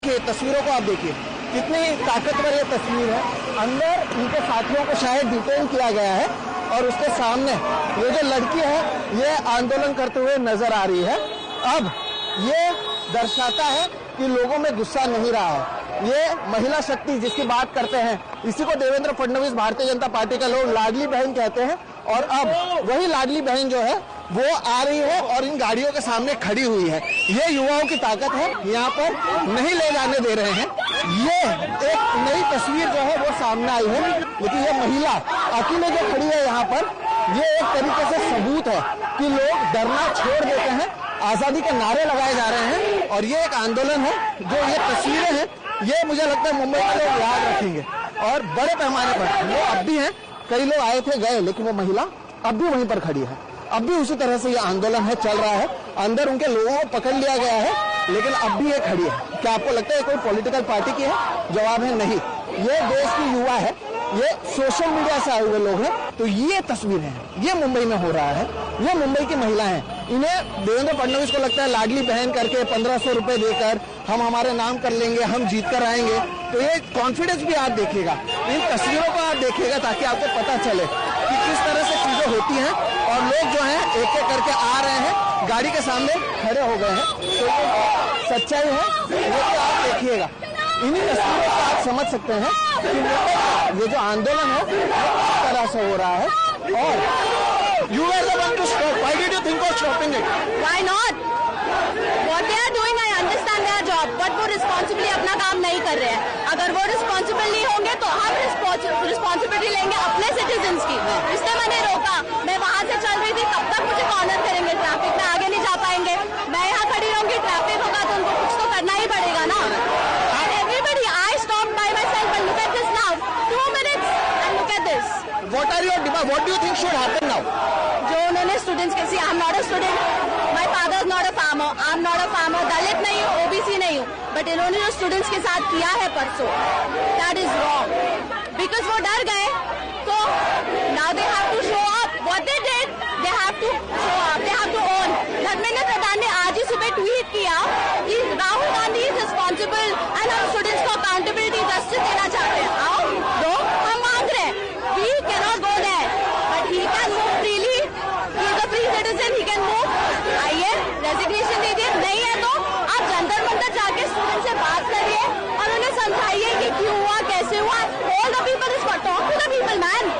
ये तस्वीरों को आप देखिए, कितनी ताकतवर ये तस्वीर है। अंदर इनके साथियों को शायद डिटेन किया गया है और उसके सामने ये जो लड़की है ये आंदोलन करते हुए नजर आ रही है। अब ये दर्शाता है कि लोगों में गुस्सा नहीं रहा है। ये महिला शक्ति जिसकी बात करते हैं, इसी को देवेंद्र फडणवीस भारतीय जनता पार्टी का लोग लाडली बहन कहते हैं। और अब वही लाडली बहन जो है वो आ रही है और इन गाड़ियों के सामने खड़ी हुई है। ये युवाओं की ताकत है, यहाँ पर नहीं ले जाने दे रहे हैं। ये एक नई तस्वीर जो है वो सामने आई है, लेकिन ये महिला अकेले जो खड़ी है यहाँ पर, ये एक तरीके से सबूत है कि लोग डरना छोड़ देते हैं, आजादी के नारे लगाए जा रहे हैं। और ये एक आंदोलन है, जो ये तस्वीरें हैं ये मुझे लगता है मुंबई के लोग याद रखेंगे और बड़े पैमाने पर वो अब भी हैं। कई लोग आए थे गए, लेकिन वो महिला अब भी वहीं पर खड़ी है। अब भी उसी तरह से ये आंदोलन है, चल रहा है। अंदर उनके लोगों को पकड़ लिया गया है, लेकिन अब भी ये खड़ी है। क्या आपको लगता है कोई पॉलिटिकल पार्टी की है? जवाब है नहीं। ये देश की युवा है, ये सोशल मीडिया से आए हुए लोग हैं। तो ये तस्वीरें हैं, ये मुंबई में हो रहा है। ये मुंबई की महिला हैं। इन्हें देवेंद्र फडणवीस को लगता है लाडली बहन करके 1500 रुपए देकर हम हमारे नाम कर लेंगे, हम जीत कर आएंगे। तो ये कॉन्फिडेंस भी आप देखिएगा, इन तस्वीरों को आप देखिएगा, ताकि आपको पता चले कि किस तरह से चीजें होती हैं। और लोग जो हैं एक एक करके आ रहे हैं, गाड़ी के सामने खड़े हो गए हैं। तो ये सच्चाई है, ये तो आप देखिएगा। इन्हीं तस्वीरों को आप समझ सकते हैं कि ये जो आंदोलन है वो किस तरह से हो रहा है। और you are the one to stop. Why did you think of stopping it? Why not? What they are doing, I understand their job, but वो रिस्पॉन्सिबली अपना काम नहीं कर रहे हैं। अगर वो रिस्पॉन्सिबल नहीं होंगे तो हम रिस्पॉन्सिबिलिटी लेंगे अपने सिटीजन्स की। इसलिए मैंने रोका। मैं वहां से चल रही थी, तब तक मुझे कॉर्नर करेंगे, ट्रैफिक में आगे नहीं जा पाएंगे। मैं यहाँ खड़ी रहूंगी, ट्रैफिक होगा तो उनको कुछ तो करना ही पड़ेगा ना। And everybody, I stopped by myself and look at this now. 2 minutes and look at this. What are your demands? What do you think should happen now? जो उन्होंने स्टूडेंट्स के see, I am not a student, my father is not a farmer, I am not a farmer, दलित नहीं हूँ, OBC नहीं हूँ, but इन्होंने जो स्टूडेंट्स के साथ किया है परसों, दैट इज रॉन्ग। बिकॉज वो डर गए, तो now they have to show up what they did, they have to show up, they have to own. Dharmendra Pradhan ने आज ही सुबह ट्वीट किया कि Rahul Gandhi is responsible and हम स्टूडेंट्स को अकाउंटेबिलिटी जस्टिस देना चाहते हैं। आओ दो, हम मांग रहे हैं, we cannot go there, but he can move freely, he is a free citizen, he can move. आइए, रेजिग्नेशन दे दिए, नहीं है तो आप जंतर मंतर जाके स्टूडेंट से बात करिए और उन्हें समझाइए कि क्यों हुआ, कैसे हुआ। All the people is talk to the people man.